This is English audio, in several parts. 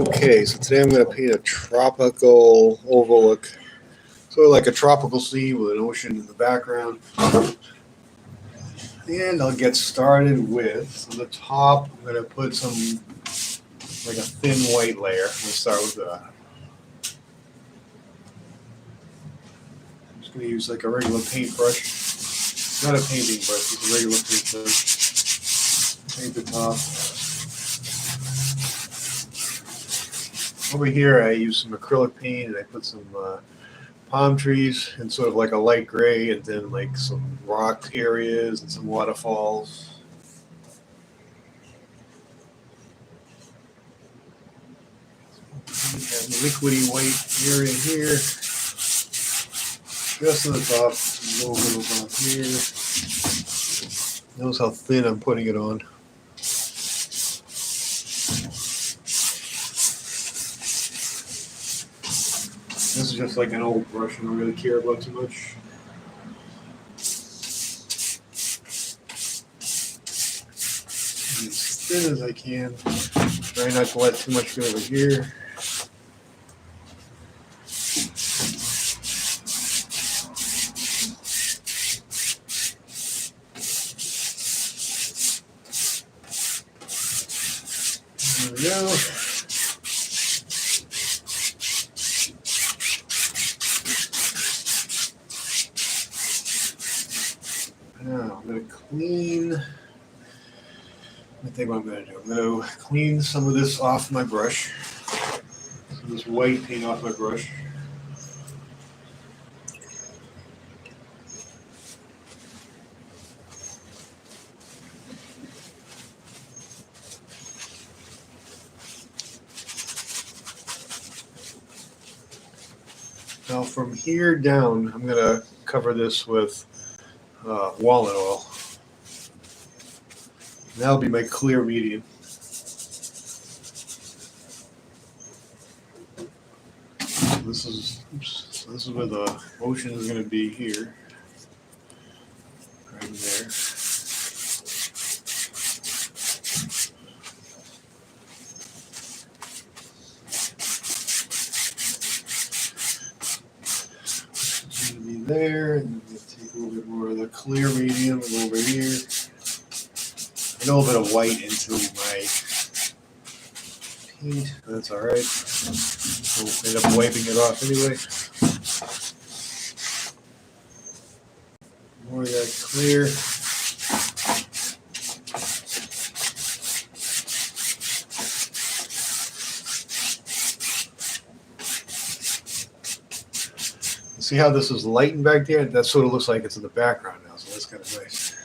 Okay, so today I'm going to paint a tropical overlook, sort of like a tropical scene with an ocean in the background. And I'll get started with, on the top, I'm going to put some, like a thin white layer. I'm going to start with that. I'm just going to use like a regular paintbrush. Not a painting brush, it's a regular paintbrush. Paint the top. Over here I use some acrylic paint and I put some palm trees in sort of like a light gray, and then like some rock areas and some waterfalls. We have a liquidy white area here, just on the top, a little bit on here. Notice how thin I'm putting it on. This is just like an old brush. I don't really care about too much. As thin as I can. Try not to let too much go over here. There we go. Now I'm going to clean, I think what I'm going to do. I'm going to clean some of this off my brush. Some of this white paint off my brush. Now from here down, I'm going to cover this with walnut oil. That'll be my clear medium. This is where the ocean is going to be here, right there. It's going to be there, and then take a little bit more of the clear medium and go over here. A little bit of white into my paint. That's all right. We'll end up wiping it off anyway. More of that clear. See how this is lightened back there? That sort of looks like it's in the background now, so that's kind of nice.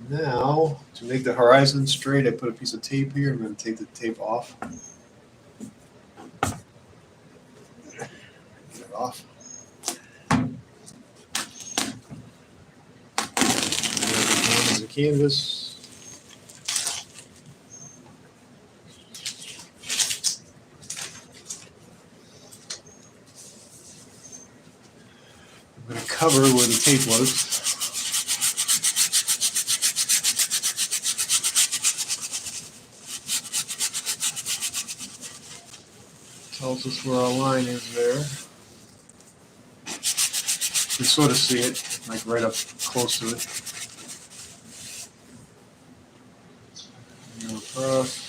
Now, to make the horizon straight, I put a piece of tape here. I'm going to take the tape off. Get it off. The canvas. I'm going to cover where the tape was. Tells us where our line is there. You can sort of see it, like right up close to it. Go across.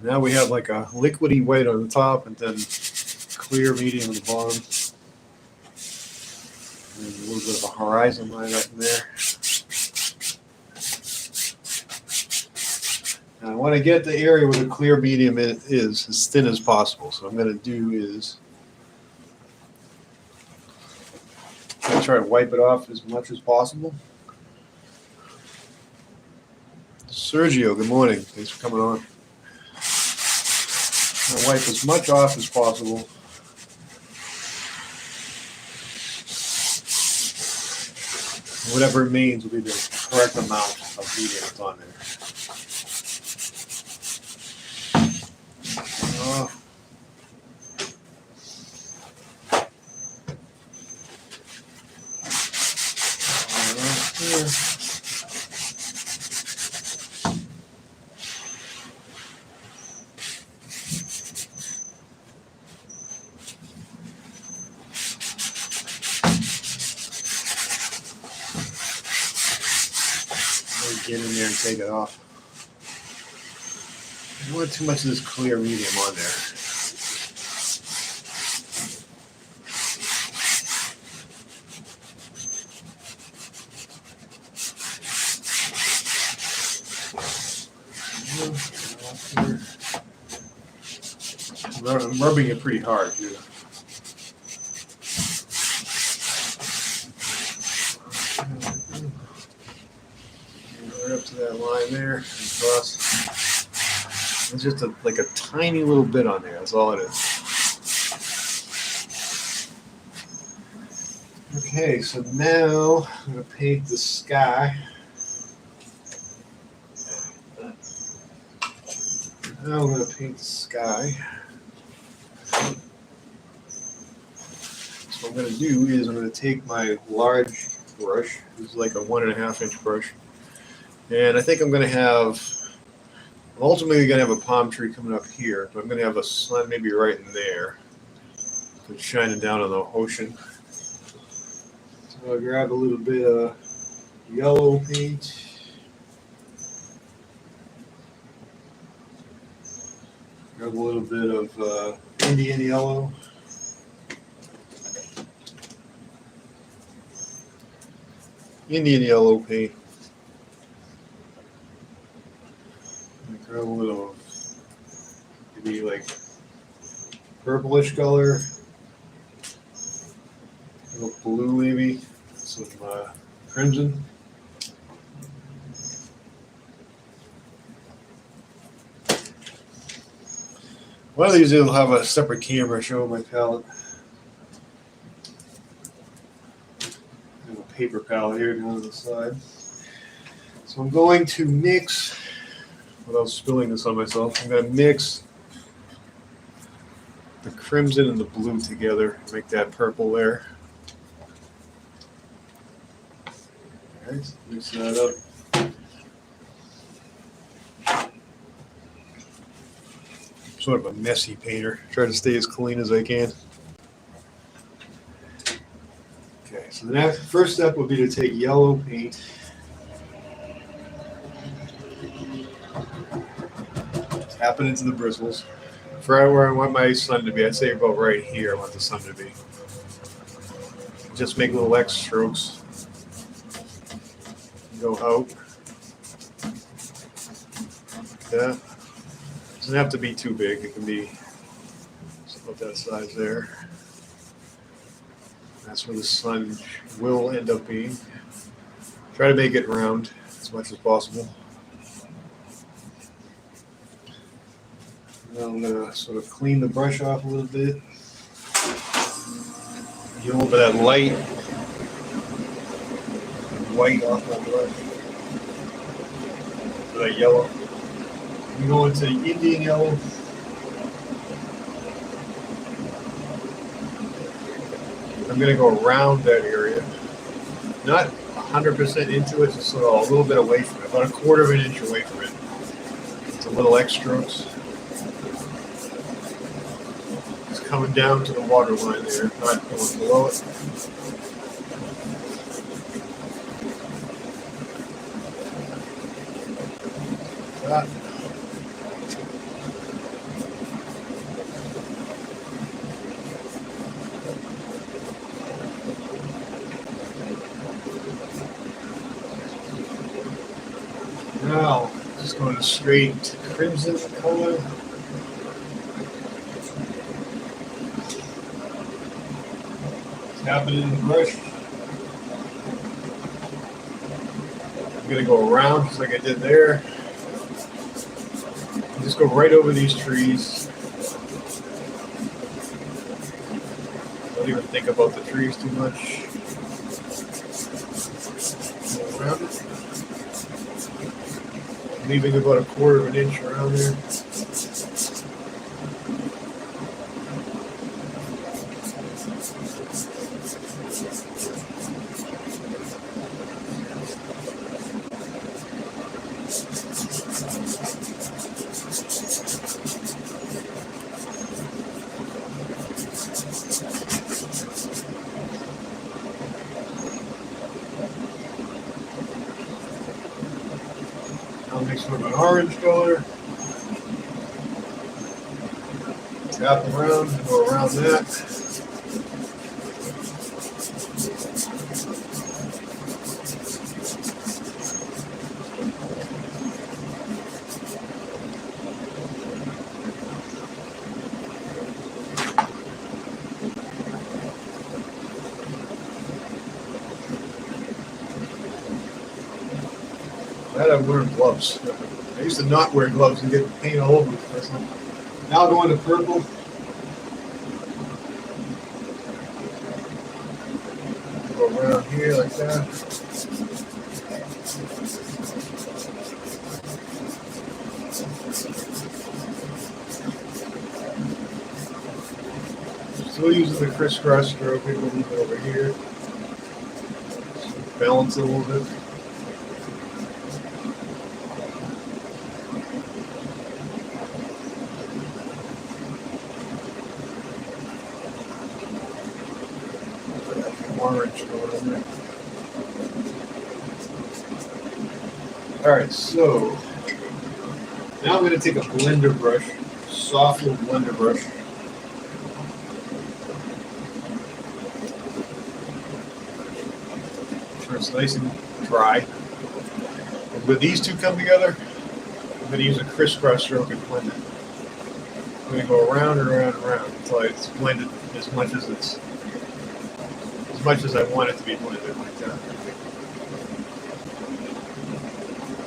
Now we have like a liquidy white on the top and then clear medium on the bottom. And a little bit of a horizon line up in there. Now I want to get the area where the clear medium is as thin as possible. So what I'm going to do is I'm going to try to wipe it off as much as possible. Sergio, good morning. Thanks for coming on. I'll wipe as much off as possible. Whatever remains will be the correct amount of medium that's on there. get in there and take it off. I don't want too much of this clear medium on there. I'm rubbing it pretty hard too. Right up to that line there, across. It's just like a tiny little bit on there. That's all it is. Okay, so now I'm going to paint the sky. Now I'm going to paint the sky. So what I'm going to do is I'm going to take my large brush. This is like a 1.5 inch brush. And I think I'm ultimately going to have a palm tree coming up here, but I'm going to have a sun maybe right in there. It's shining down on the ocean. So I'll grab a little bit of yellow paint. Grab a little bit of Indian yellow. Indian yellow paint. Grab a little, maybe like purplish color, a little blue maybe, some crimson. One of these will have a separate camera showing my palette. I have a paper palette here down the side. So I'm going to mix, without spilling this on myself, I'm going to mix the crimson and the blue together, make that purple there. Alright, mix that up. Sort of a messy painter. Try to stay as clean as I can. Okay, so the next first step would be to take yellow paint. Tap it into the bristles. For where I want my sun to be, I'd say about right here I want the sun to be. Just make little X strokes. Go out. Yeah. Doesn't have to be too big. It can be about that size there. That's where the sun will end up being. Try to make it round as much as possible. Now I'm going to sort of clean the brush off a little bit. Get a little bit of that light white off my brush. That yellow. We go into Indian yellow. I'm going to go around that area. Not 100% into it, just sort of a little bit away from it, about 1/4 inch away from it. It's a little X strokes. It's coming down to the water line there, not going below it. That. Now, just going straight crimson color. Tap it in the brush. I'm going to go around just like I did there. Just go right over these trees. Don't even think about the trees too much. Go around it. Leaving about 1/4 inch around there. orange color. Tap around, go around that. I'm wearing gloves. I used to not wear gloves and get paint all over the place. Now I'll go into purple. Go around here like that. Still using the crisscross stroke, maybe a little bit over here. Balance it a little bit. Orange going in there. Alright, so now I'm going to take a blender brush, soft little blender brush. Sure it's nice and dry. And when these two come together, I'm going to use a crisscross stroke and blend it. I'm going to go around and around and around until it's blended as much as I want it to be blended like that.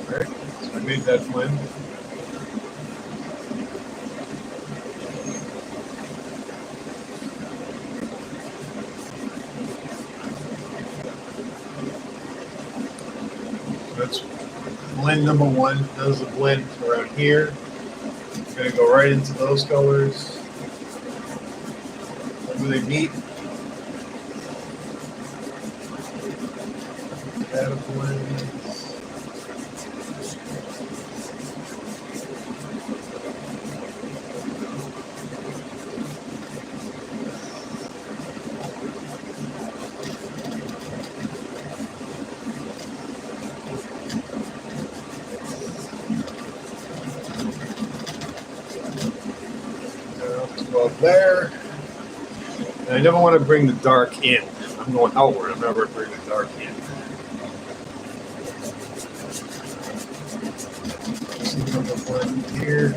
Alright, so I made that blend. So that's blend number one. There's the blend around here. I'm going to go right into those colors. Where they meet. Add a blend. Well, there. And I never want to bring the dark in. I'm going outward. I'm never bringing the dark in. Blend here.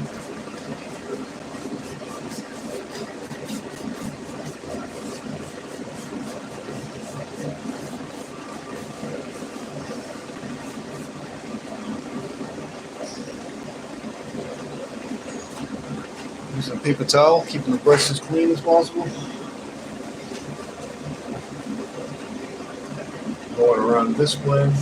Use some paper towel, keeping the brush as clean as possible. Going around this blend.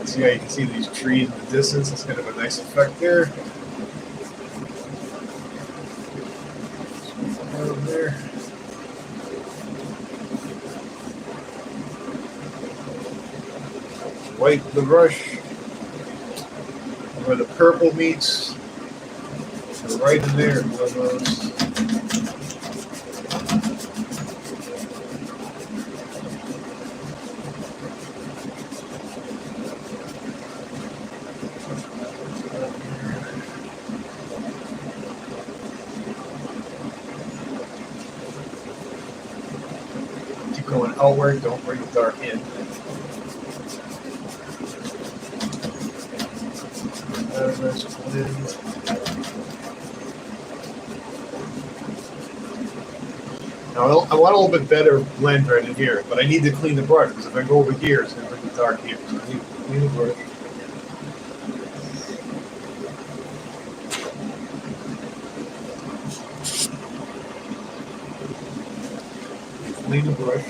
See how you can see these trees in the distance. It's kind of a nice effect there. Over there. Wipe the brush where the purple meets. So right in there, one of those. Going outward, don't bring the dark in. Nice blend. Now I want a little bit better blend right in here, but I need to clean the brush because if I go over here, it's going to bring the dark here. So I need to clean the brush. Clean the brush.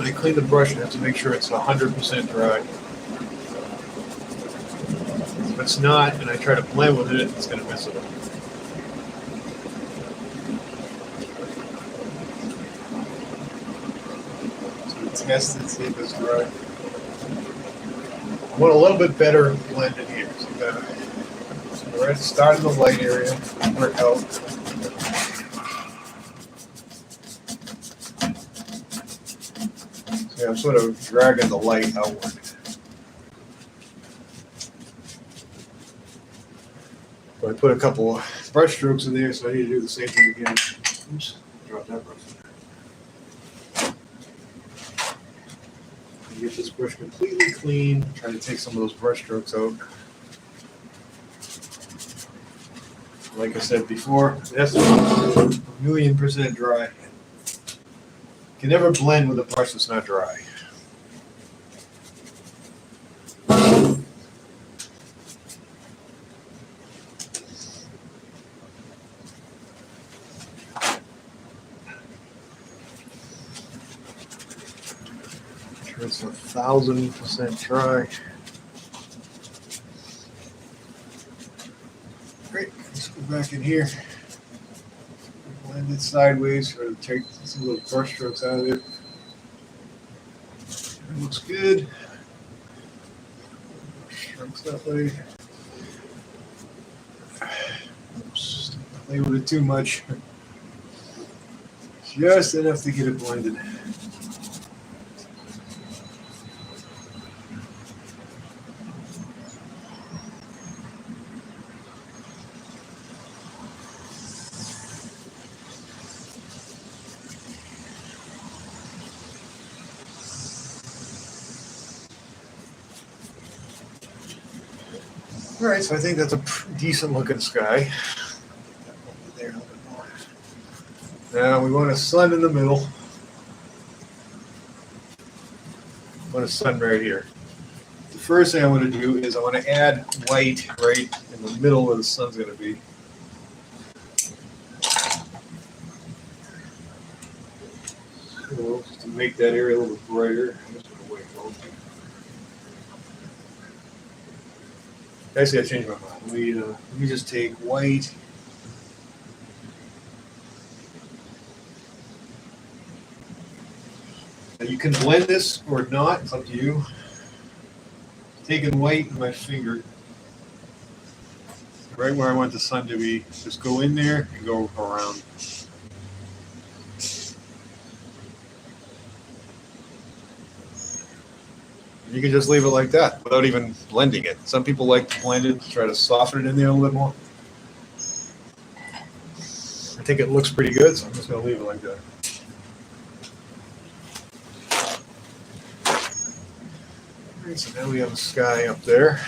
when I clean the brush, I have to make sure it's 100% dry. If it's not, and I try to blend with it, it's going to mess it up. So test it, see if it's dry. I want a little bit better blend in here. So we're at the start of the light area. Work out. So I'm sort of dragging the light outward. So I put a couple brush strokes in there, so I need to do the same thing again. Oops, drop that brush. Get this brush completely clean. Try to take some of those brush strokes out. Like I said before, it has to be 1,000,000% dry. You can never blend with a brush that's not dry. It's 1,000% dry. Great. Let's go back in here. Blend it sideways, or take some of those brush strokes out of it. It looks good. Strokes that way. Oops. Don't play with it too much. Just enough to get it blended. All right, so I think that's a decent looking sky. There a little bit more. Now we want a sun in the middle. I want a sun right here. The first thing I want to do is I want to add white right in the middle where the sun's going to be. So just to make that area a little bit brighter, I'm just going to wait a little bit. Actually, I changed my mind. Let me just take white. Now you can blend this or not. It's up to you. Taking white with my finger, right where I want the sun to be. Just go in there and go around. You can just leave it like that without even blending it. Some people like to blend it, try to soften it in there a little bit more. I think it looks pretty good, so I'm just going to leave it like that. All right, so now we have a sky up there.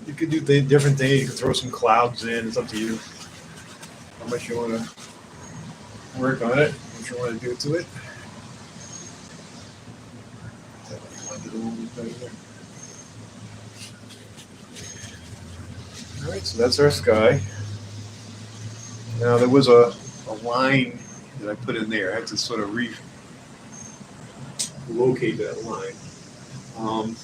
You could do different things. You could throw some clouds in. It's up to you how much you want to work on it, what you want to do to it. A little bit better. All right, so that's our sky. Now there was a line that I put in there. I had to sort of relocate that line. All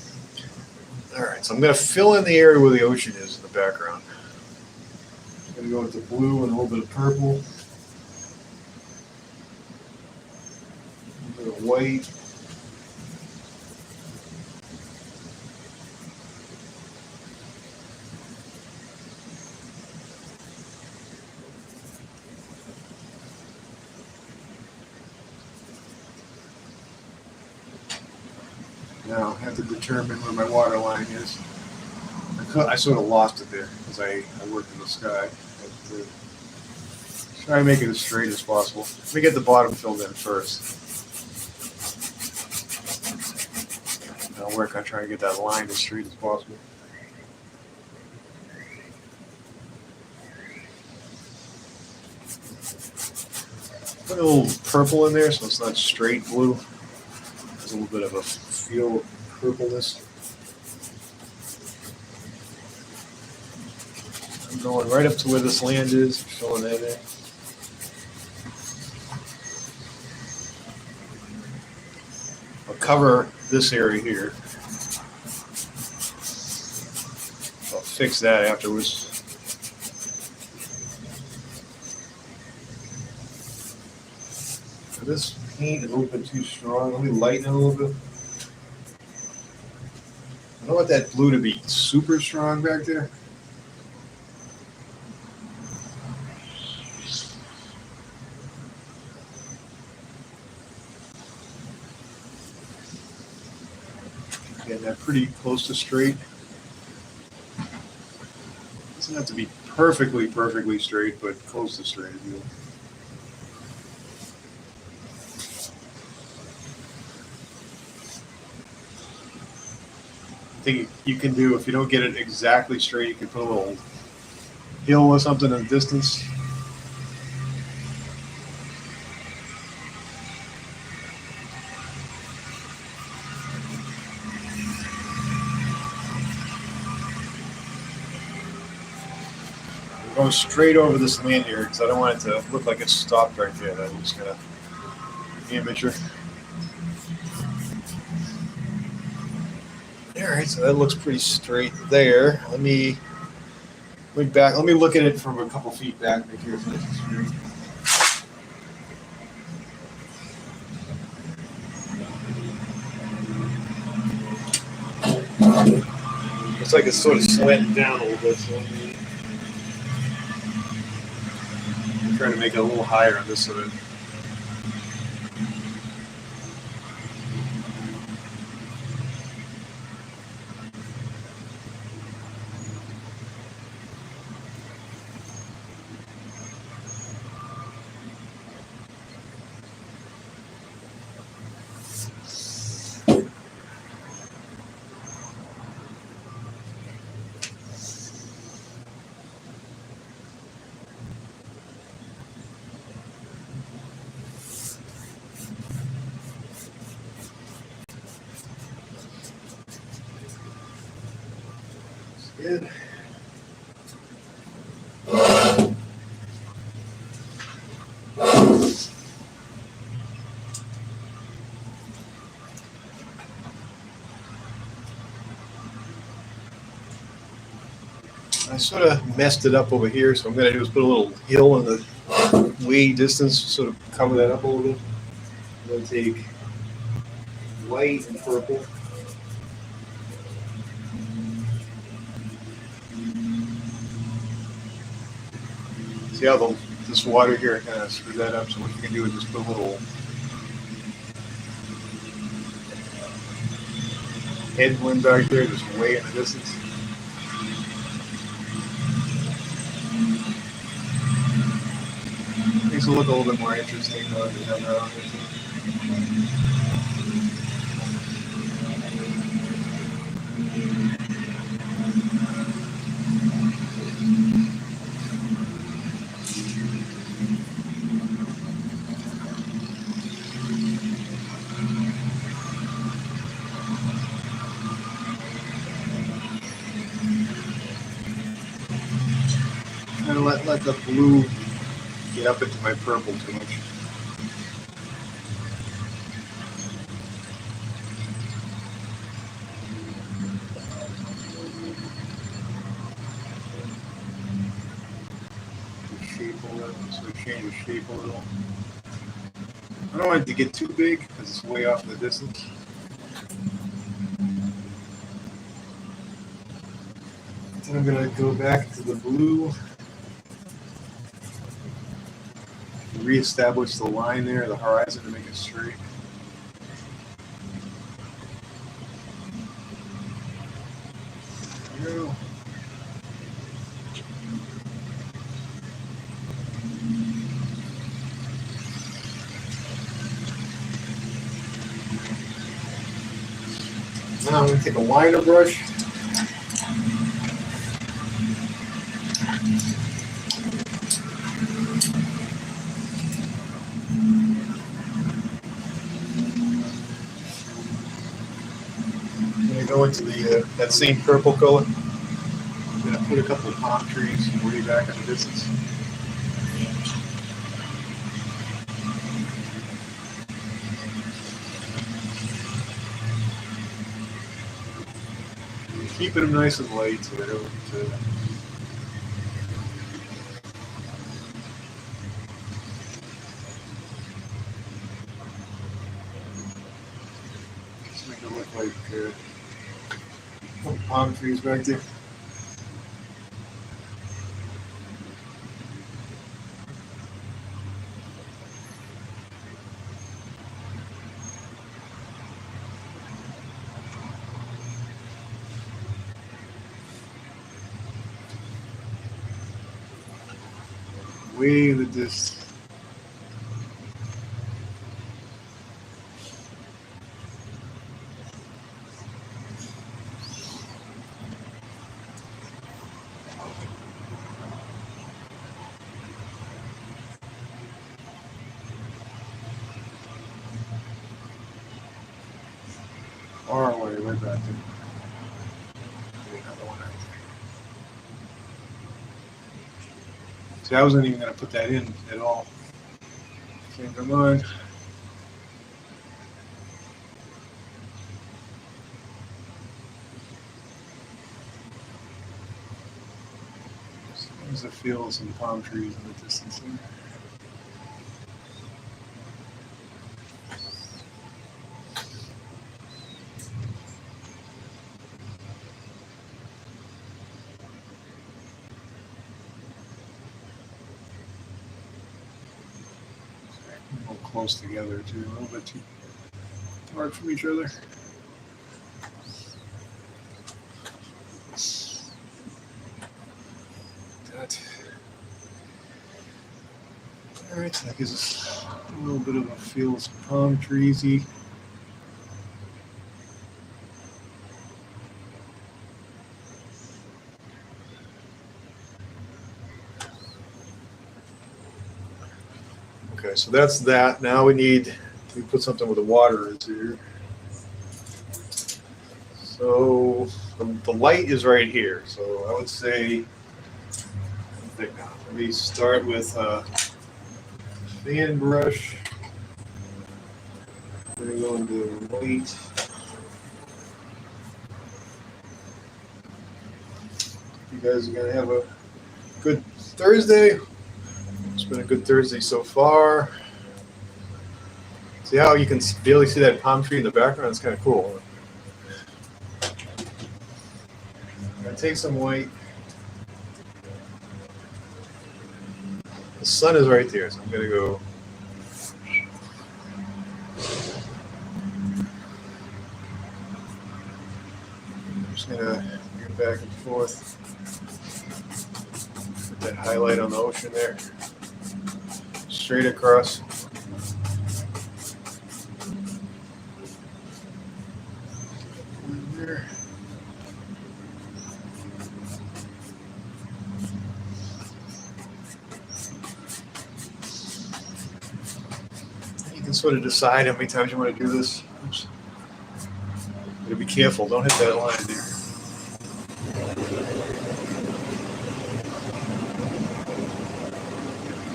right, so I'm going to fill in the area where the ocean is in the background. I'm going to go with the blue and a little bit of purple, a little bit of white. Now I have to determine where my water line is. I sort of lost it there because I worked in the sky. Try to make it as straight as possible. Let me get the bottom filled in first. I'll work on trying to get that line as straight as possible. Put a little purple in there so it's not straight blue. There's a little bit of a feel of purpleness. I'm going right up to where this land is, filling that in. I'll cover this area here. I'll fix that afterwards. This paint is a little bit too strong. Let me lighten it a little bit. I don't want that blue to be super strong back there. Getting that pretty close to straight. Doesn't have to be perfectly straight, but close to straight. Thing you can do if you don't get it exactly straight, you can put a little hill or something in the distance. I'm going straight over this land here because I don't want it to look like it's stopped right there. That looks kind of amateur. All right, so that looks pretty straight there. Let me look at it from a couple feet back. Make sure it's nice and straight. Looks like it's sort of slanting down a little bit. So I'm trying to make it a little higher on this side. Good. I sort of messed it up over here, so I'm going to do is put a little hill in the way distance, sort of cover that up a little bit. I'm going to take white and purple. See how this water here kind of screwed that up, so what you can do is just put a little headwind back there, just way in the distance. Makes it look a little bit more interesting though if you have that on there too. And let the blue get up into my purple too much. So change the shape a little. I don't want it to get too big because it's way off in the distance. Then I'm going to go back to the blue. Reestablish the line there, the horizon, to make it straight. There we go. Now I'm going to take a liner brush. Go into that same purple color. I'm going to put a couple of palm trees way back in the distance. keeping them nice and light so they don't. Just make it look like palm trees back there. Way in the distance. Far away, right back there. Another one right there. See, I wasn't even going to put that in at all. Came to mind. There's a field of some palm trees in the distance there. A little close together too, a little bit too far from each other. Alright, so that gives us a little bit of a feel of some palm treesy. Okay, so that's that. Now we put something with the water into here. So the light is right here. So I would say, let me start with fan brush. We're going to go into white. You guys are going to have a good Thursday. It's been a good Thursday so far. See how you can barely see that palm tree in the background? It's kind of cool. I'm going to take some white. The sun is right there, so I'm going to go. I'm just going to go back and forth. Put that highlight on the ocean there. Straight across. There. You can sort of decide how many times you want to do this. Oops. You gotta be careful, don't hit that line there.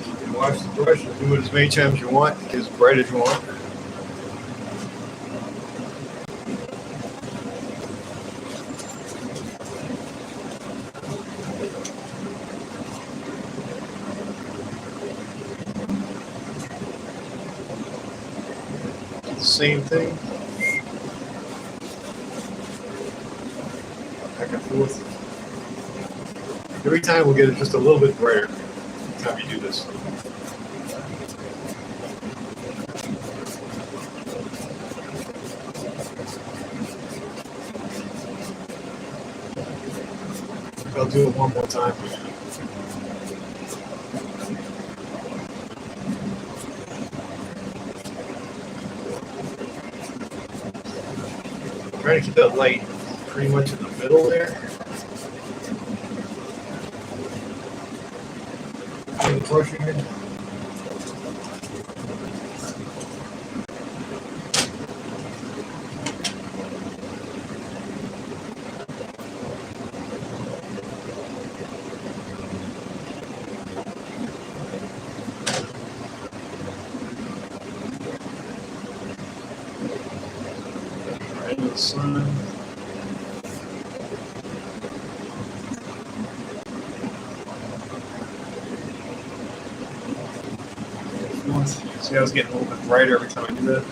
You can wash the brush and do it as many times as you want, get as bright as you want. Same thing. Back and forth. Every time we'll get it just a little bit brighter every time you do this. I'll do it one more time. Trying to keep that light pretty much in the middle there. And brushing it. Right in the sun. See how it's getting a little bit brighter every time I do that?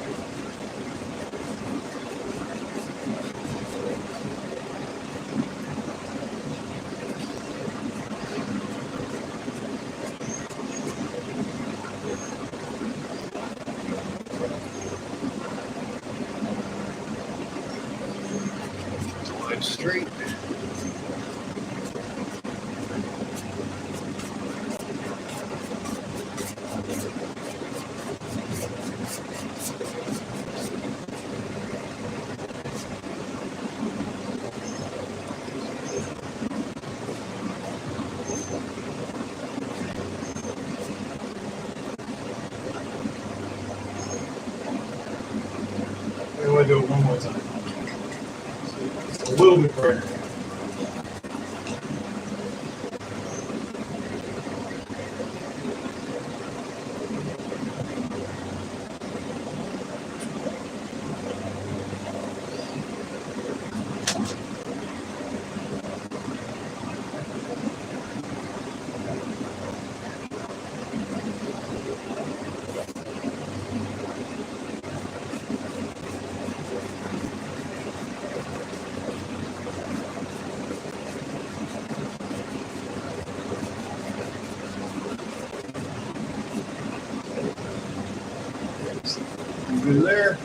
Line straight. I want to do it one more time. Just a little bit brighter. Good there.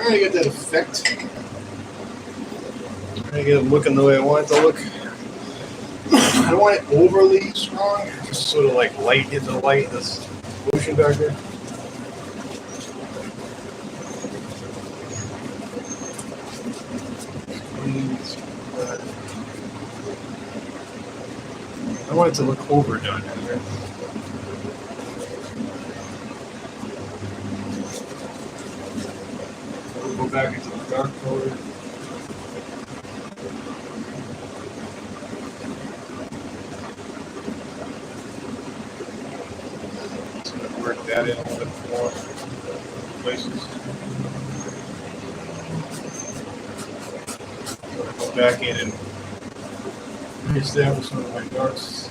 Trying to get that effect. Trying to get it looking the way I want it to look. I don't want it overly strong, just sort of like light hit the light, this ocean back there. I want it to look overdone here. We'll go back into the dark color. Just going to work that in a little bit more places. Go back in and reestablish some of my darks.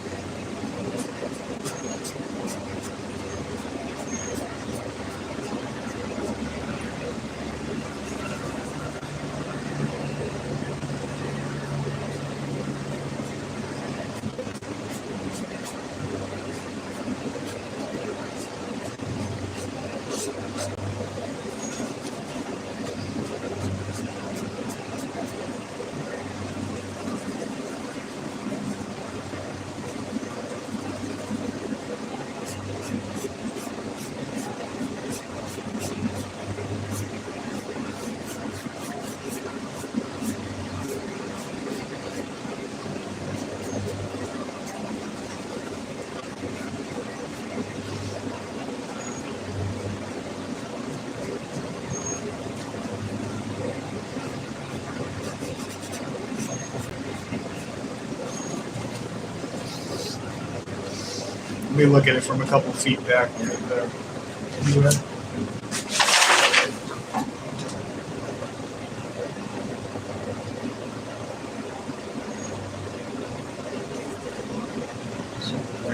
me look at it from a couple feet back. Break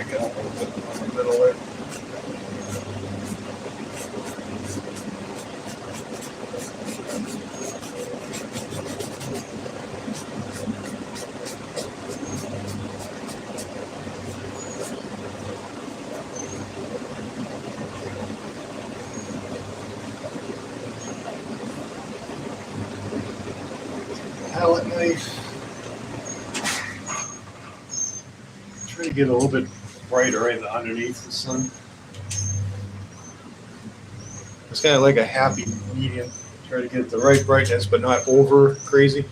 it up a little bit in the middle there. Palette knife. Try to get a little bit brighter right underneath the sun. It's kind of like a happy medium. Try to get the right brightness, but not over crazy.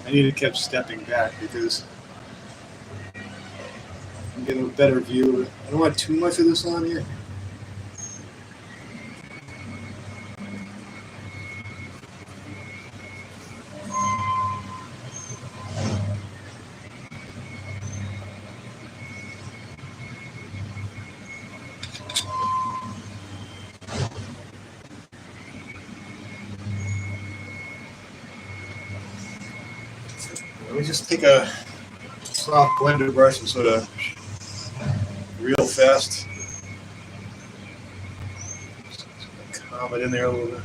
I need to keep stepping back because I'm getting a better view of it. I don't want too much of this on here. Let me just take a soft blender brush and sort of real fast calm it in there a little bit.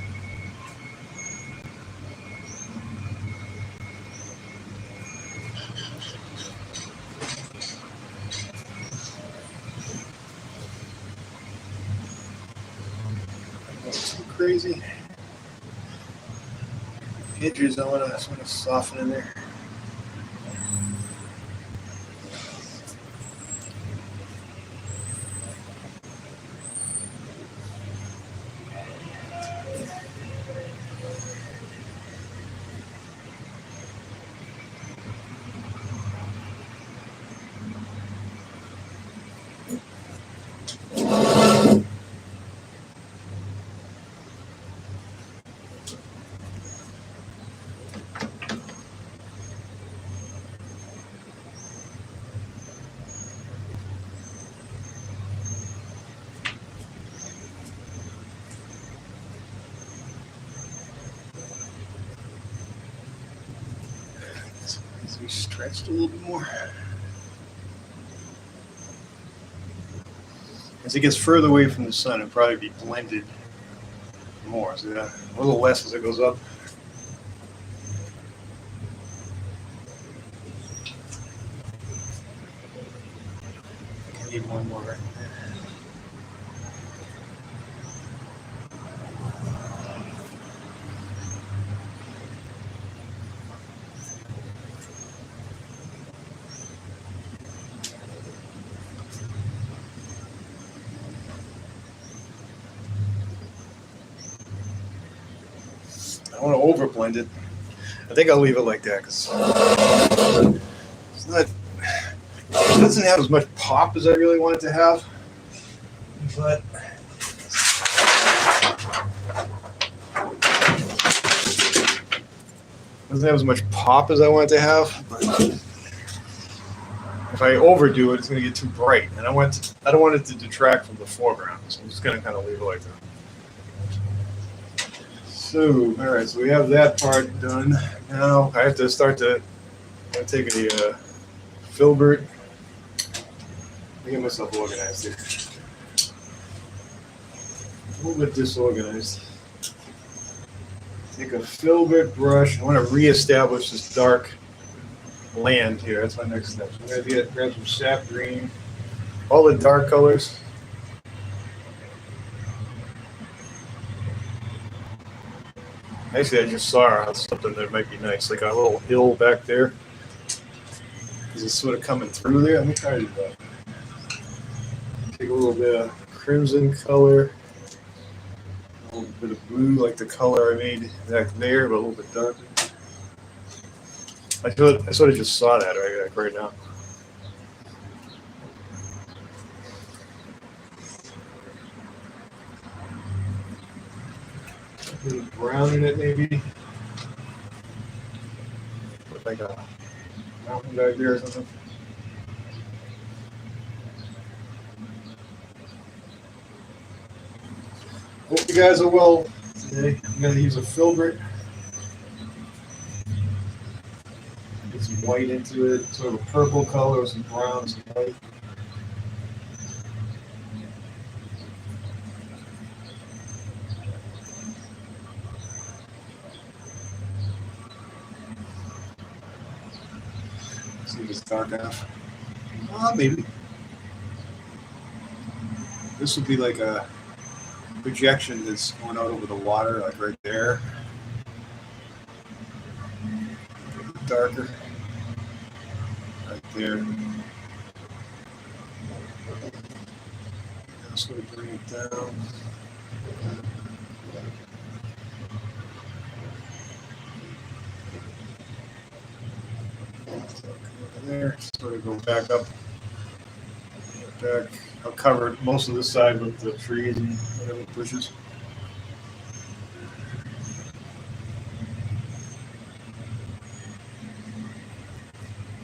Not too crazy. Edges I want to sort of soften in there. Be stretched a little bit more. As it gets further away from the sun, it'll probably be blended more. So a little less as it goes up. I need one more right there. I want to over blend it. I think I'll leave it like that because it's not. It doesn't have as much pop as I really want it to have, but it doesn't have as much pop as I want it to have. But if I overdo it, it's going to get too bright, and I don't want it to detract from the foreground. So I'm just going to kind of leave it like that. So, all right, so we have that part done. Now I have to start to take the filbert. Let me get myself organized here. a little bit disorganized. Take a filbert brush. I want to reestablish this dark land here. That's my next step. So I'm going to grab some sap green. All the dark colors. Actually, I just saw something that might be nice, like a little hill back there. Is it sort of coming through there? Let me try to do that. Take a little bit of crimson color, a little bit of blue, like the color I made back there, but a little bit darker. I sort of just saw that right now. A little brown in it, maybe. Look like a mountain back there or something. Hope you guys are well today. I'm going to use a filbert. Get some white into it, sort of a purple color, some brown, some white. See if it's dark enough. Maybe. This would be like a projection that's going out over the water, like right there. Darker. Right there. Just going to bring it down. There, sort of go back up. Back. I'll cover most of this side with the trees and whatever bushes.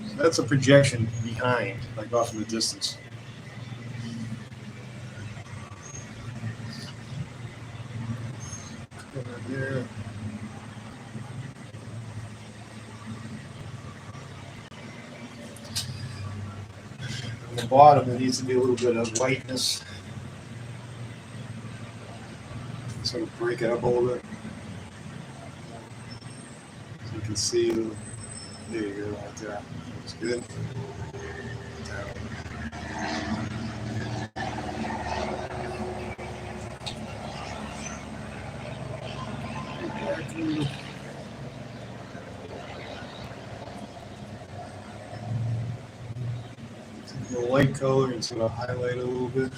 So that's a projection behind, like off in the distance. Over there. On the bottom, there needs to be a little bit of whiteness. Sort of break it up a little bit. So you can see, there you go, right there. Looks good. The light color and sort of highlight a little bit.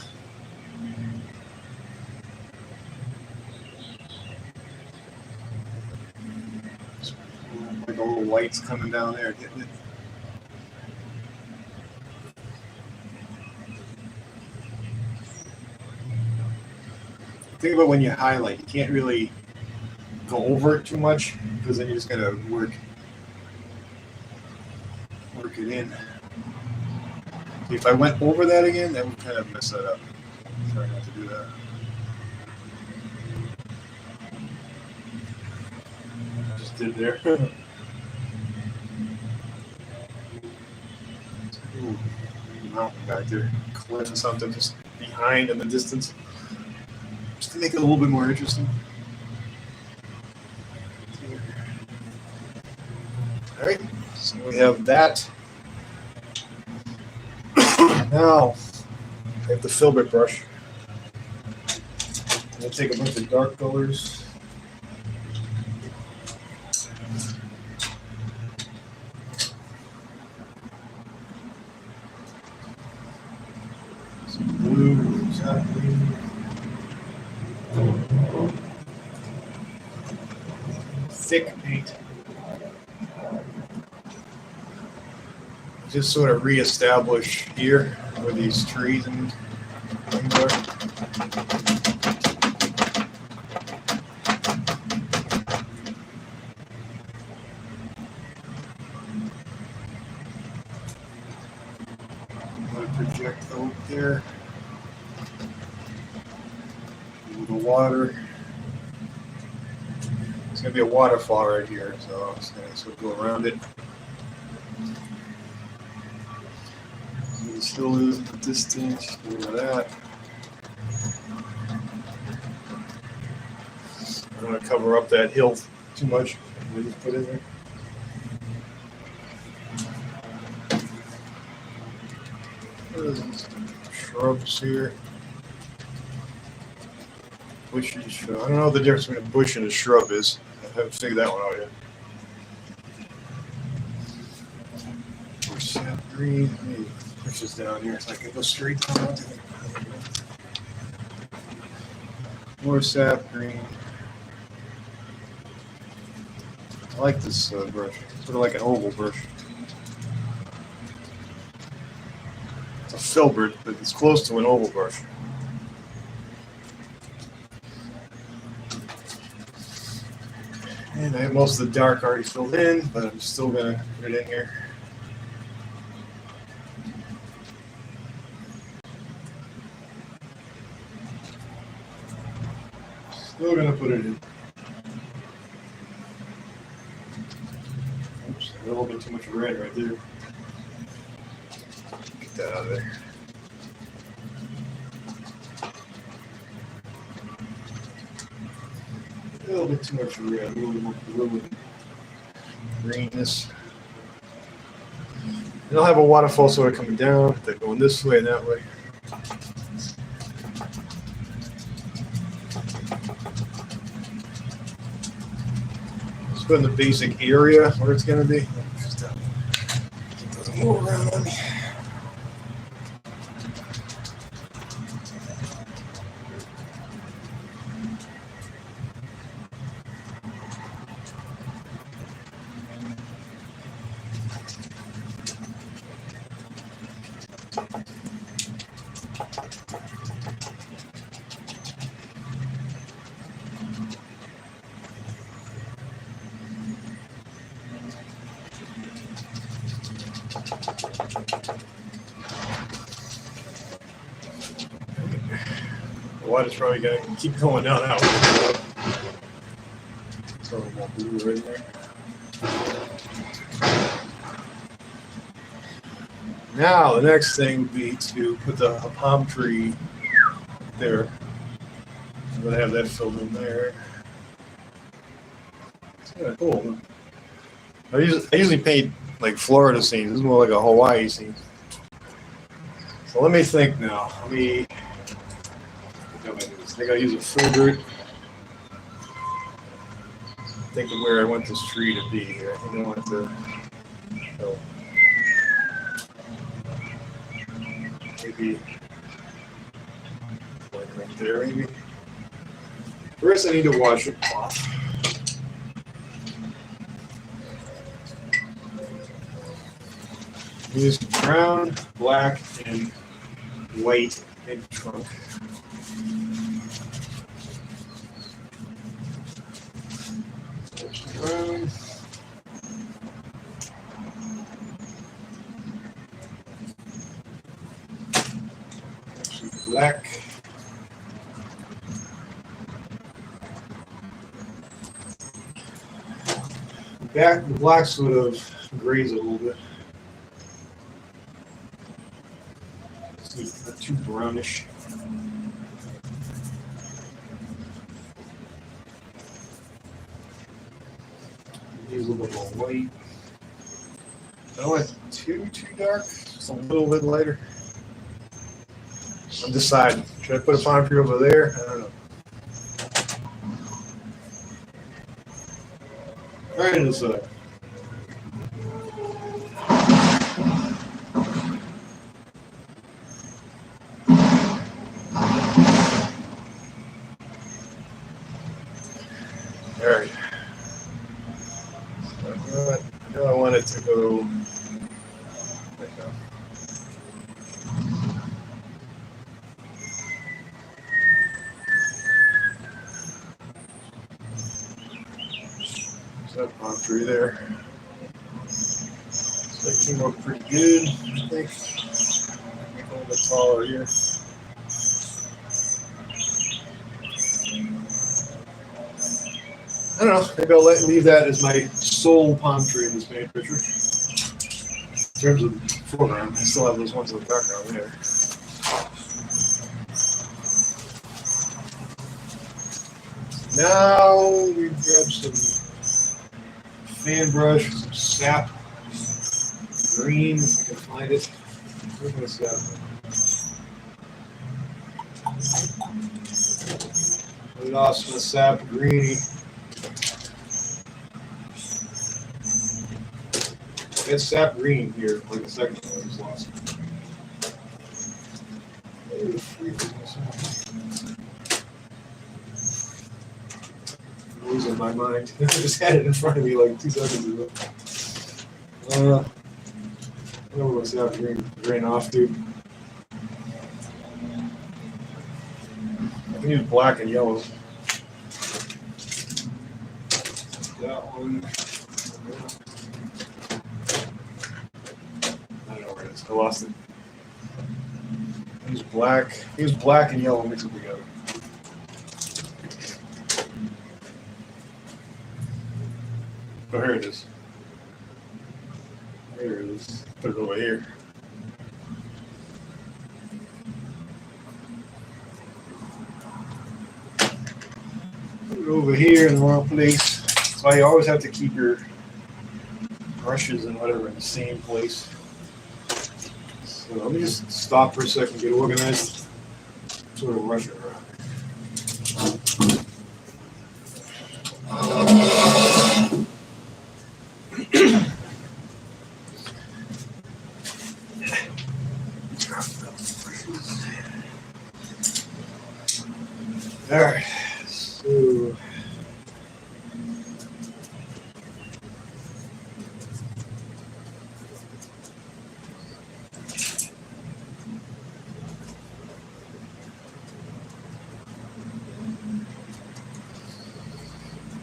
Like a little lights coming down there, getting it. Think about when you highlight, you can't really go over it too much because then you just gotta work it in. If I went over that again, that would kind of mess that up. Try not to do that. I just did there. Ooh, mountain back there, cliff or something just behind in the distance, just to make it a little bit more interesting. All right, so we have that. Now, I have the filbert brush. I'm going to take a bunch of dark colors. Some blue, exactly. Thick paint. Just sort of reestablish here where these trees and things are. I'm going to project out there. A little water. It's going to be a waterfall right here, so I'm just going to sort of go around it. Still is the distance, look at that. I don't want to cover up that hill too much. Just put in there. Shrubs here. Bush and shrub. I don't know what the difference between a bush and a shrub is. I haven't figured that one out yet. Sap green. Maybe push this down here so I can go straight down. More sap green. I like this brush. It's sort of like an oval brush. It's a filbert, but it's close to an oval brush. And I have most of the dark already filled in, but I'm still going to put it in here. Still going to put it in. Oops, a little bit too much red right there. Get that out of there. A little bit too much red, a little greenness. And I'll have a waterfall sort of coming down, then going this way and that way. Just put in the basic area where it's going to be. Just it doesn't move around on me. The water's probably going to keep going down that way. So more blue right there. Now the next thing would be to put a palm tree there. I'm going to have that filled in there. It's kind of cool. I usually paint like Florida scenes. This is more like a Hawaii scene. So let me think now. I think I'll use a filbert. Think of where I want this tree to be here. I think I want to maybe like right there, maybe. First, I need to wash it off. Use brown, black, and white in trunk. Brown. Black. The black sort of grays a little bit. It's not too brownish. Use a little bit more white. I don't want it too dark, just a little bit lighter. I'm deciding. Should I put a palm tree over there? I don't know. Right in the side. Alright. I know I want it to go like that. That palm tree there. So that came up pretty good, I think. Make it a little bit taller here. I don't know. Maybe I'll leave that as my sole palm tree in this main picture. In terms of the foreground, I still have those ones in the background there. Now we grab some fan brush, some sap green, if I can find it. Where's my sap? I lost my sap greeny. It's sap green here, like a second ago. I just lost it. I'm losing my mind. I just had it in front of me like 2 seconds ago. I don't know what's sap green ran off, dude. I can use black and yellow. That one. I don't know where it is. I lost it. Use black and yellow mixed together. Oh, here it is. Here it is. Put it over here. Put it over here in the wrong place. That's why you always have to keep your brushes and whatever in the same place. So let me just stop for a second, get organized, sort of rush it around. All right, so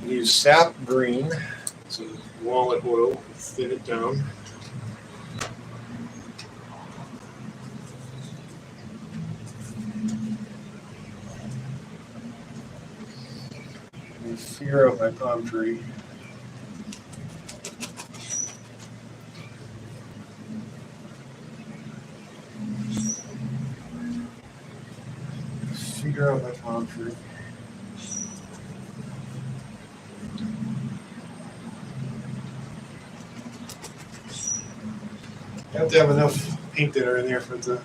use sap green, some walnut oil, thin it down. And figure out my palm tree. Figure out my palm tree. You have to have enough paint thinner in there for it to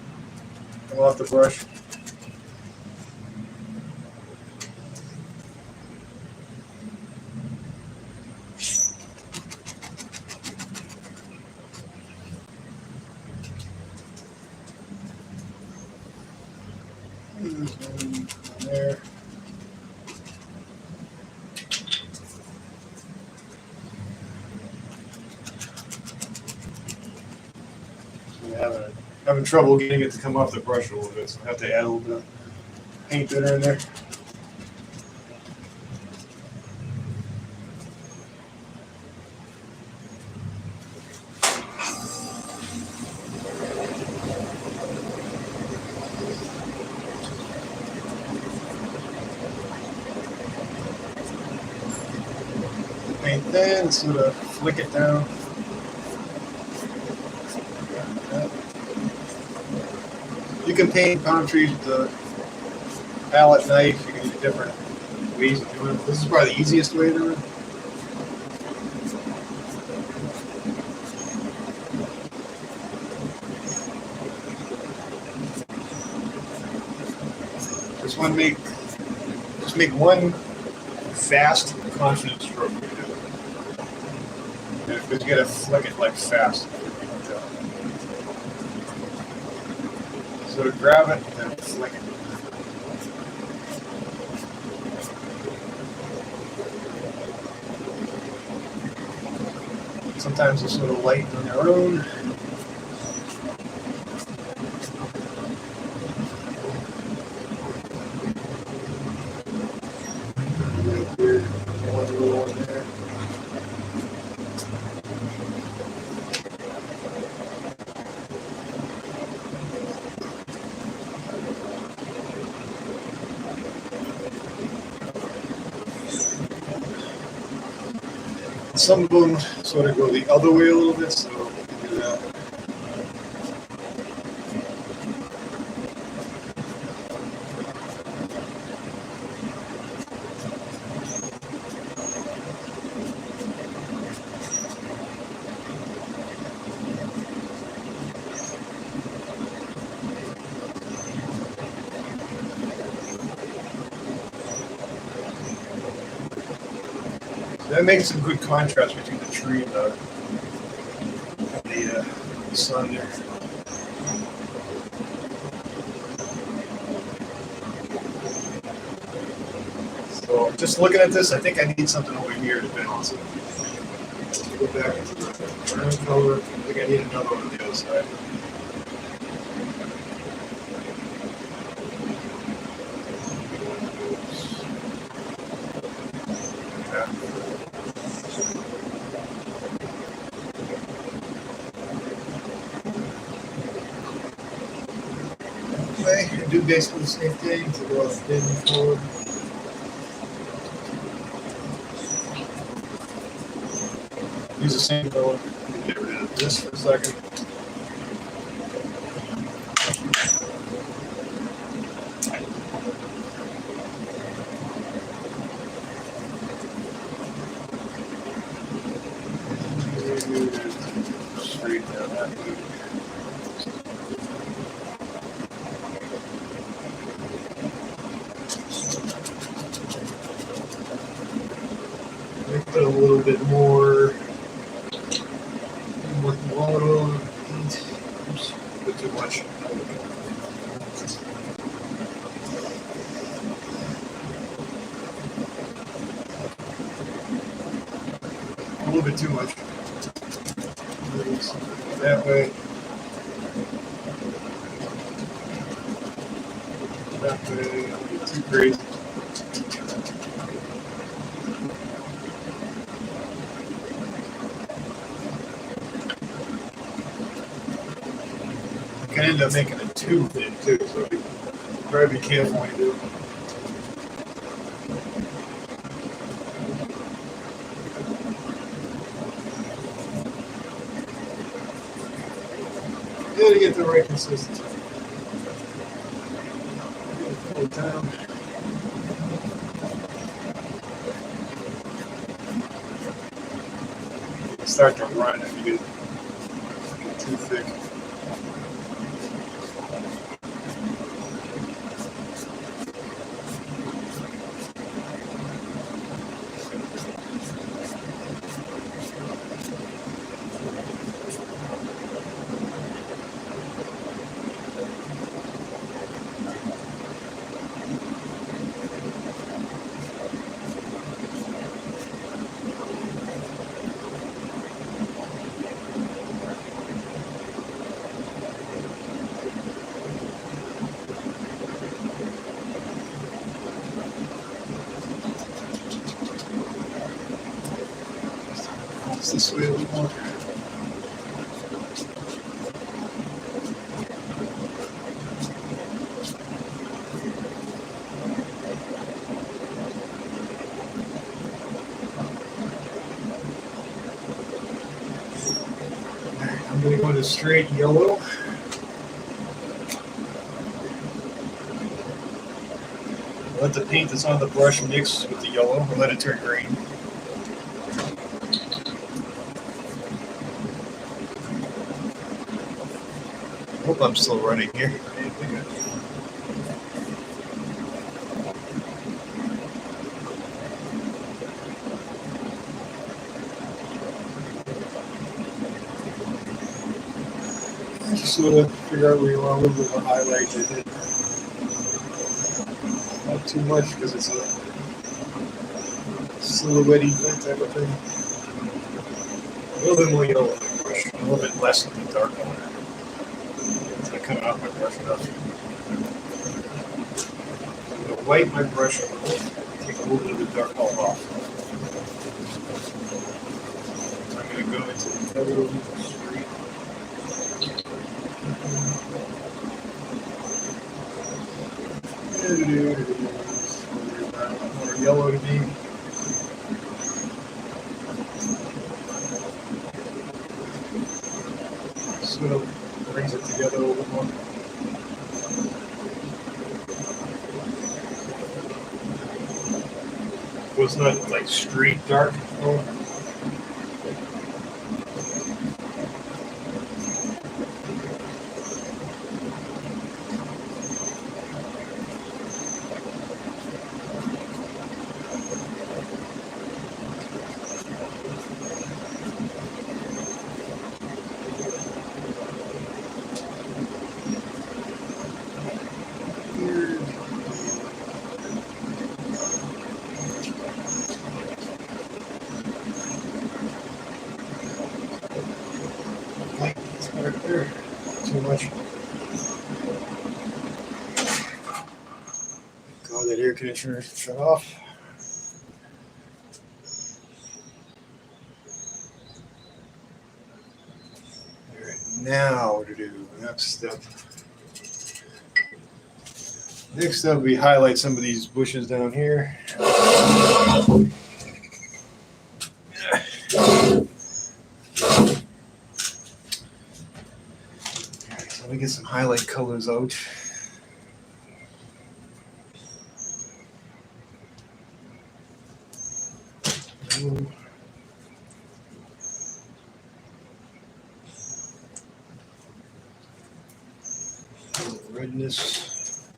come off the brush. There. Having trouble getting it to come off the brush a little bit, so I have to add a little bit of paint thinner in there. Paint thin, sort of flick it down. You can paint palm trees with a palette knife. You can use different ways of doing it. This is probably the easiest way to do it. Just make one fast, confident stroke. Because you gotta flick it like fast. So grab it and then flick it. Sometimes they'll sort of lighten on their own. Right here, one little one there. Some of them sort of go the other way a little bit, so we can do that. That makes some good contrast between the tree and the sun there. So just looking at this, I think I need something over here to balance it. Go back into the brown color. I think I need another one on the other side. Okay, do basically the same thing to go thin forward. Use the same color. Get rid of this for a second. Straighten out that loop. Put a little bit more water. Oops, put too much. A little bit too much. That way. That way, don't get too crazy. You can end up making it too thin too, so try to be careful when you do. You gotta get the right consistency. Pull it down. Start to run if you get too thick. This way a little more. I'm going to go to straight yellow. Let the paint that's on the brush mix with the yellow and let it turn green. I hope I'm still running here. Just sort of figure out where you want a little bit of a highlight to hit. Not too much because it's a silhouette-y type of thing. A little bit more yellow on the brush, a little bit less of the dark one. Coming off my brush enough. I'm going to wipe my brush a little, take a little bit of the dark color off. I'm going to go into the yellow street. More yellow to me. Sort of brings it together a little bit more. Well, it's not like straight dark. Oh. right there. Too much. God, that air conditioner shut off. All right, now what to do? Next step. Next up, we highlight some of these bushes down here. So let me get some highlight colors out. Redness.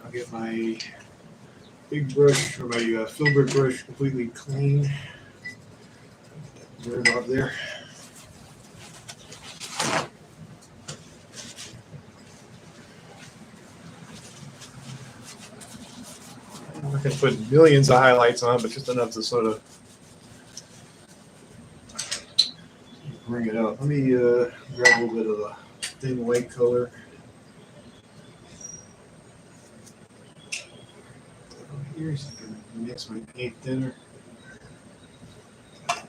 I'll get my big brush, or my filbert brush, completely clean. Dirt off there. I'm not going to put millions of highlights on, but just enough to sort of bring it out. Let me grab a little bit of the thin white color. Here, so I can mix my paint thinner. It's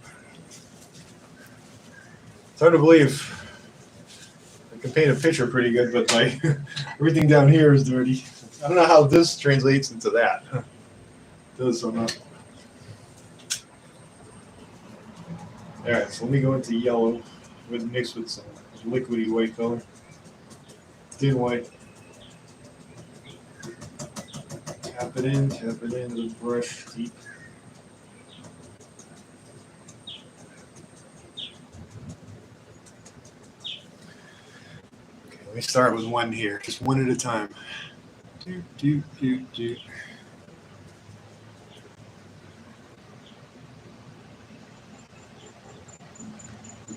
hard to believe I can paint a picture pretty good, but my everything down here is dirty. I don't know how this translates into that. It does somehow. All right, so let me go into yellow mixed with some liquidy white color. Thin white. Tap it in with the brush deep. Okay, let me start with one here, just one at a time. The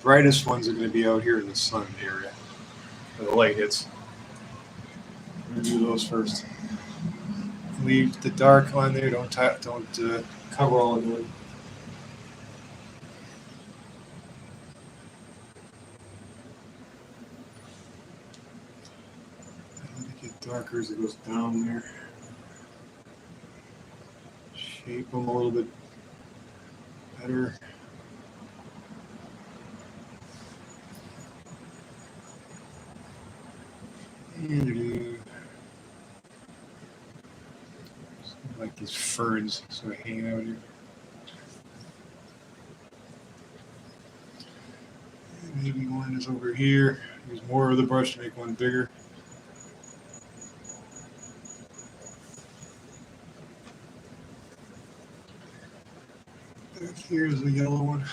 brightest ones are going to be out here in the sun area, where the light hits. I'm going to do those first. Leave the dark on there. Don't cover all of it. Make it darker as it goes down there. Shape them a little bit better. And like these ferns sort of hanging out here. And maybe one is over here. Use more of the brush to make one bigger. Back here is the yellow one.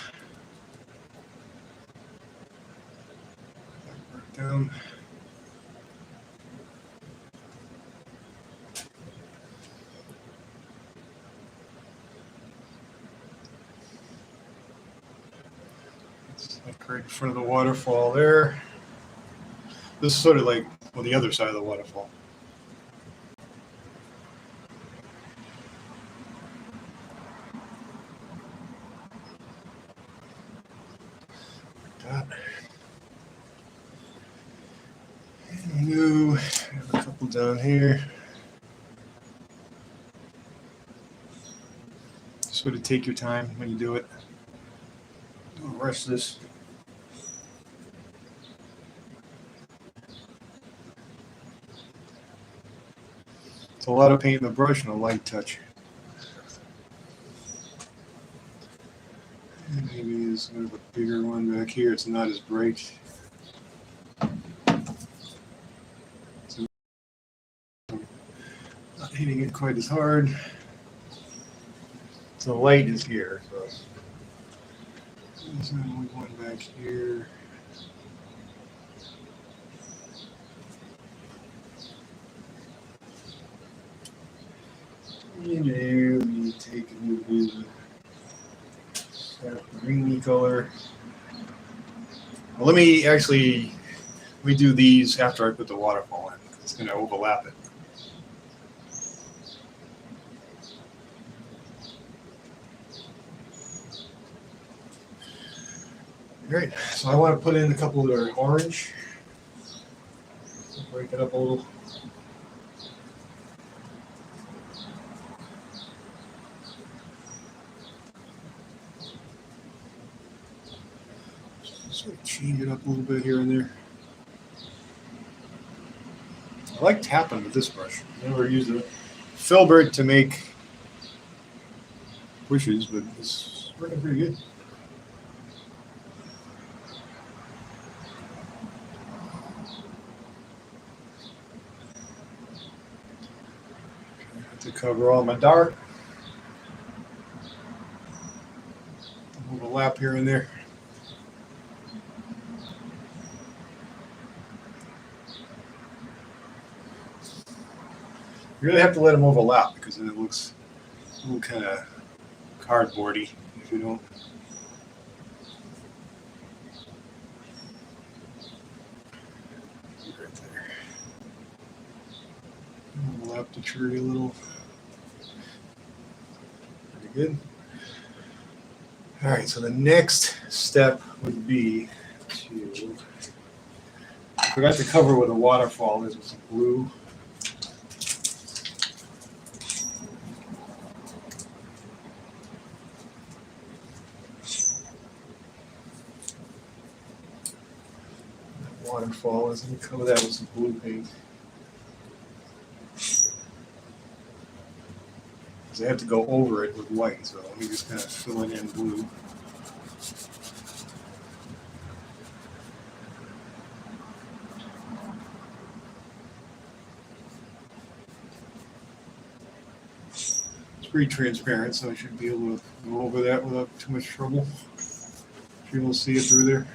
Back down. Like right in front of the waterfall there. This is sort of like on the other side of the waterfall. Like that. And you have a couple down here. Sort of take your time when you do it. Don't rush this. It's a lot of paint in the brush and a light touch. And maybe there's sort of a bigger one back here. It's not as bright. So not hitting it quite as hard. So the light is here. So there's only one back here. And there we take a little bit of greeny color. Well, let me do these after I put the waterfall in. It's going to overlap it. Great. So I want to put in a couple of their orange. Break it up a little. Sort of change it up a little bit here and there. I like tapping with this brush. I never used a filbert to make bushes, but it's working pretty good. To cover all my dark. Overlap here and there. You really have to let them overlap because then it looks a little kind of cardboardy if you don't. Right there. Overlap the tree a little. Pretty good. All right, so the next step would be to, I forgot to cover where the waterfall is with some blue. Waterfall is, let me cover that with some blue paint. Because I have to go over it with white, so let me just kind of fill it in blue. It's pretty transparent, so I should be able to go over that without too much trouble. Should be able to see it through there.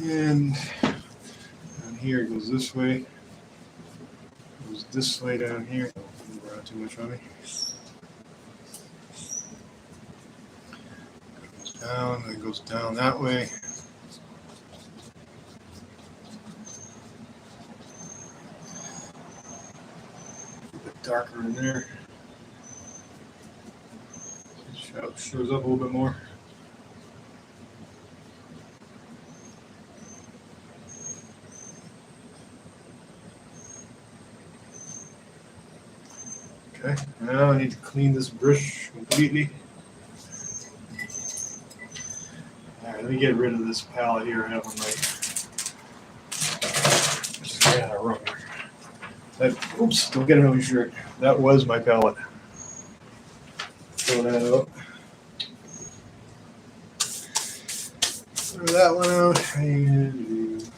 And down here it goes this way. It goes this way down here. Don't move around too much on me. It goes down, and it goes down that way. A bit darker in there. It shows up a little bit more. Okay, now I need to clean this brush completely. All right, let me get rid of this palette here I have on my. Just get out of room. Oops, don't get it on your shirt. That was my palette. Throw that out. Throw that one out. And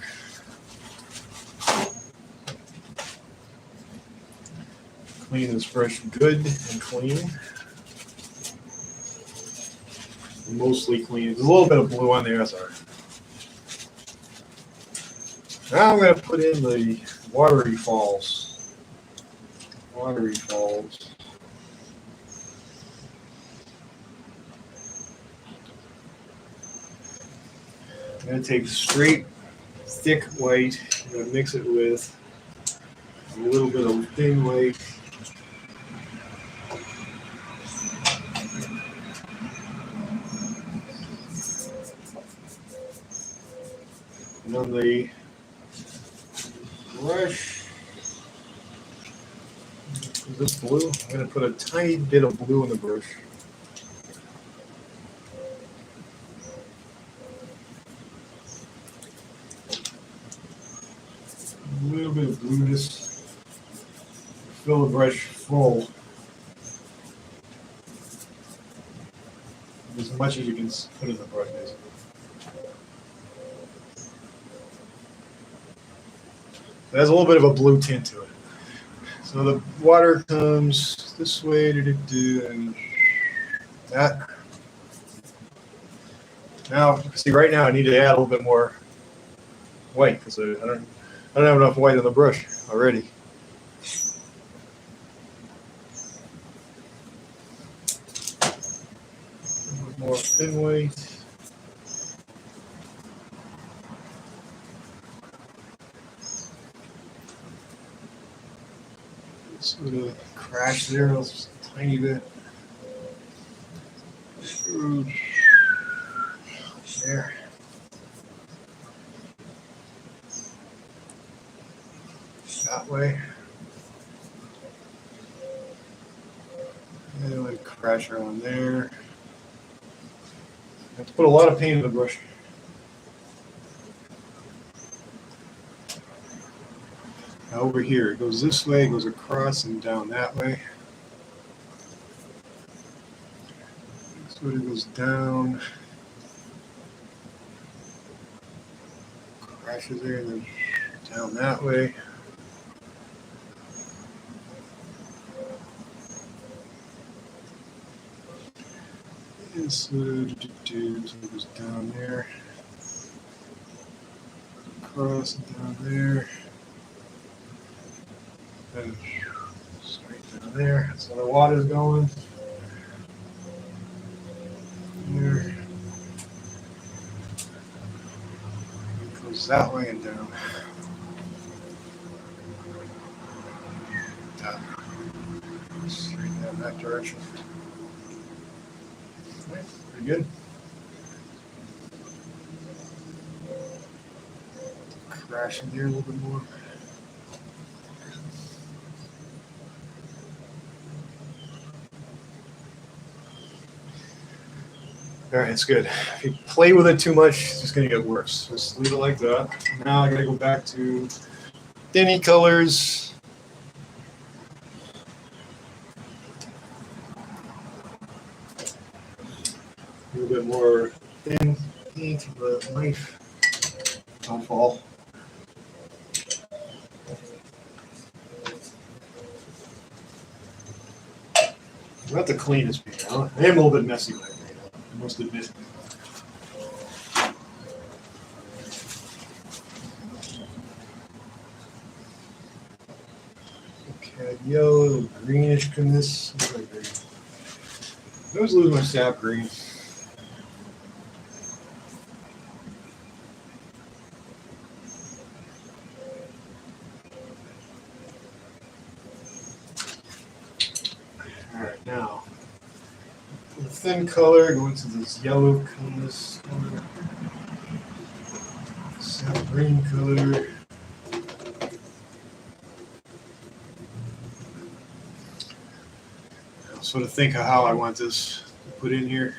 clean this brush good and clean. Mostly clean. There's a little bit of blue on there, that's all right. Now I'm going to put in the watery falls. Watery falls. I'm going to take straight, thick white. I'm going to mix it with a little bit of thin white. And on the brush, is this blue? I'm going to put a tiny bit of blue in the brush. A little bit of blueness. Fill the brush full. As much as you can put in the brush, basically. It has a little bit of a blue tint to it. So the water comes this way, and that. Now, see, right now I need to add a little bit more white because I don't have enough white on the brush already. More thin white. Sort of crash there, just a tiny bit. There. That way. And like crash around there. I have to put a lot of paint in the brush. Now over here, it goes this way, goes across and down that way. So it goes down, crashes there, and then down that way. And so it goes down there, across and down there, and straight down there. That's where the water's going. There. It goes that way and down. Down. Straight down that direction. Okay, pretty good. Crash in here a little bit more. All right, it's good. If you play with it too much, it's just going to get worse. Just leave it like that. Now I got to go back to thinny colors. A little bit more thin paint with the knife. Don't fall. I'm not the cleanest paint. I am a little bit messy with it. I must admit. Okay, yellow, greenish in this. I always lose my sap green. All right, now. The thin color, go into this yellow color, sap green color. I'll sort of think of how I want this to put in here.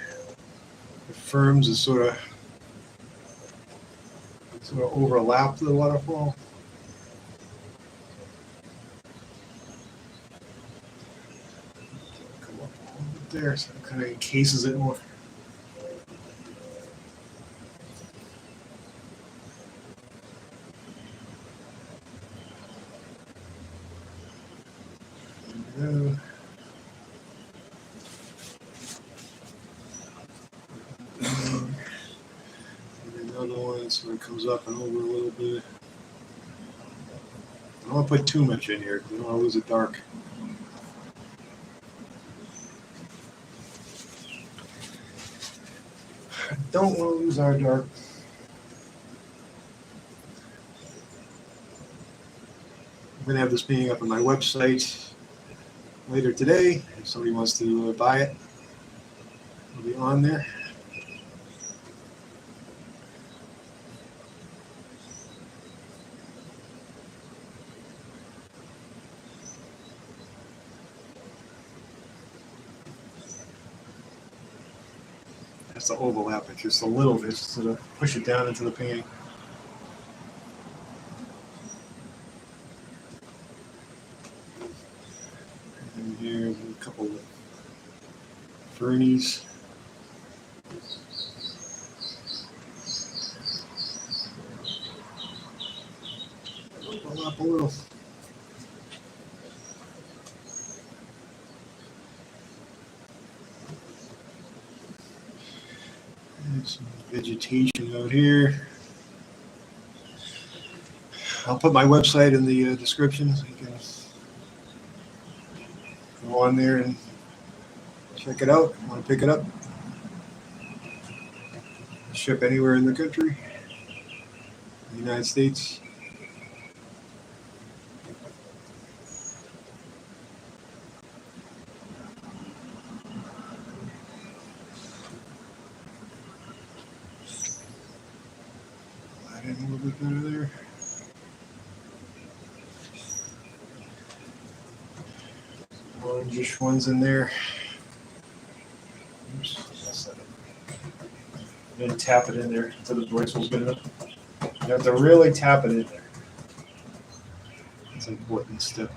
The firms is sort of overlap the waterfall. Come up a little bit there, so it kind of encases it more. And another one sort of comes up and over a little bit. I don't want to put too much in here because I don't want to lose it dark. I don't want to lose our dark. I'm going to have this painting up on my website later today. If somebody wants to buy it, it'll be on there. That's the overlap it just a little bit, just to push it down into the painting. And here's a couple of fernies. Overlap a little. Some vegetation out here. I'll put my website in the description so you can go on there and check it out. Want to pick it up? Ship anywhere in the country, the United States. bit better there. Orangish ones in there. Oops, messed that up. Then tap it in there until the voice was good enough. You have to really tap it in there. It's an important step.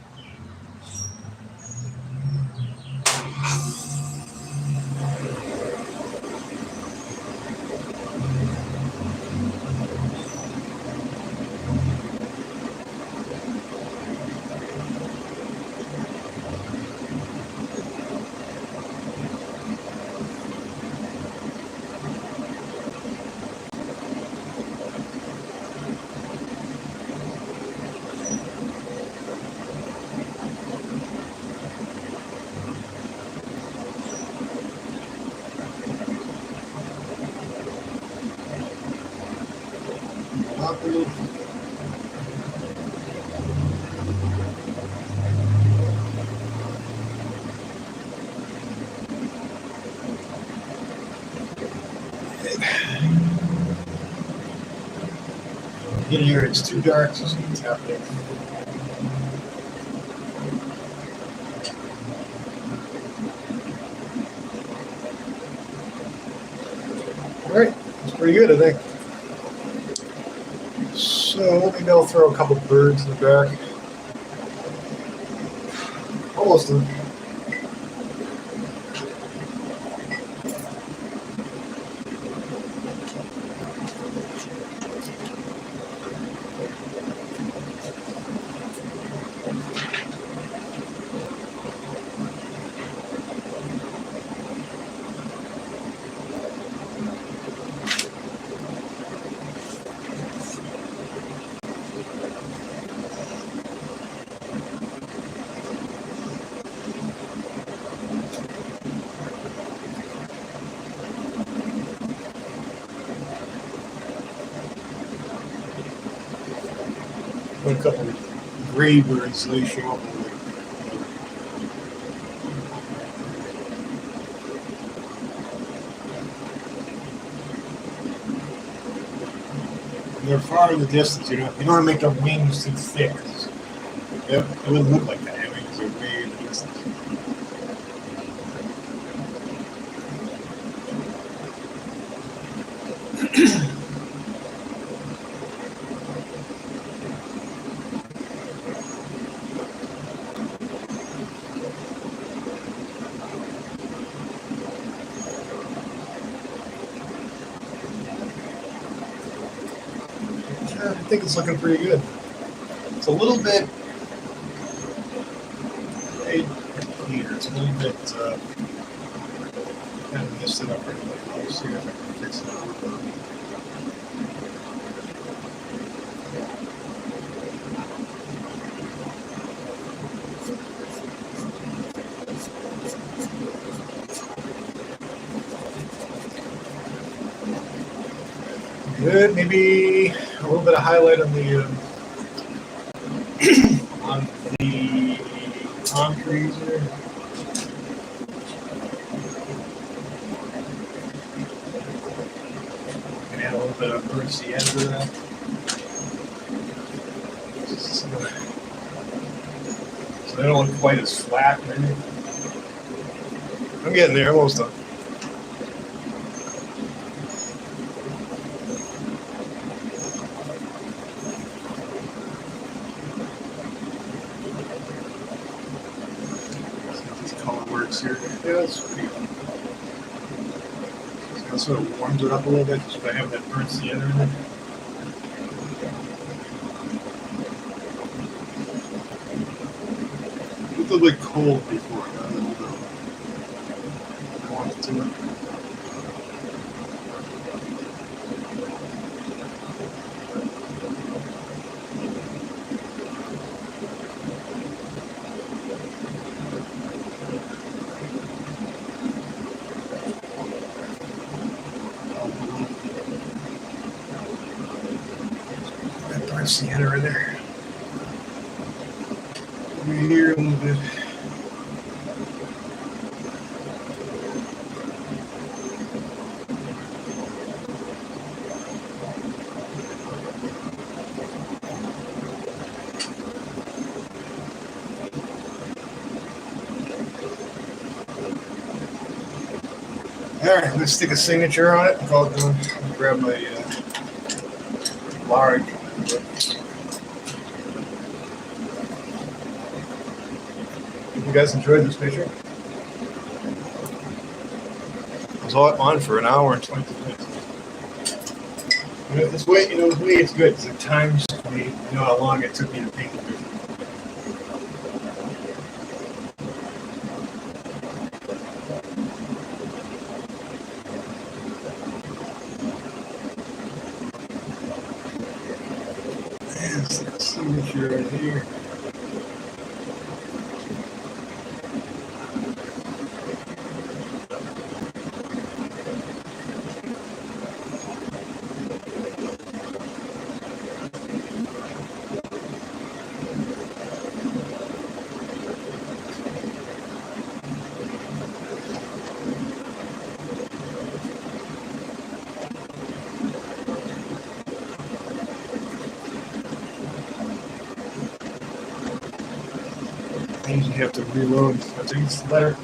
Overlook. In here it's too dark, so you can tap it in. All right, that's pretty good, I think. So maybe I'll throw a couple birds in the back. Almost done. A couple of gray birds, they show up. They're far in the distance, you know. You don't want to make their wings too thick. It wouldn't look like that, because they're way in the distance. I think it's looking pretty good. It's a little bit right here. It's a little bit kind of messed it up right now. I'll see if I can fix it. Good, maybe a little bit of highlight on the concrete here. And add a little bit of burnt sienna to that. So they don't look quite as flat, maybe. I'm getting there, almost done. Here. Yeah, that's pretty good. So sort of warms it up a little bit just by having that burnt sienna in it. It was a little bit cold before I got a little bit of warmth to it. Sienna in there. Over here a little bit. right, let's stick a signature on it. I'll grab my Marc. You guys enjoyed this picture? It was on for an hour and 22 minutes. This way, with me it's good because it times me, how long it took me to paint the picture. Signature right here. I usually have to reload after each letter.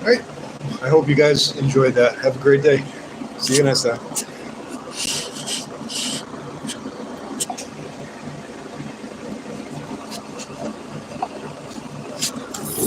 All right. I hope you guys enjoyed that. Have a great day. See you next time.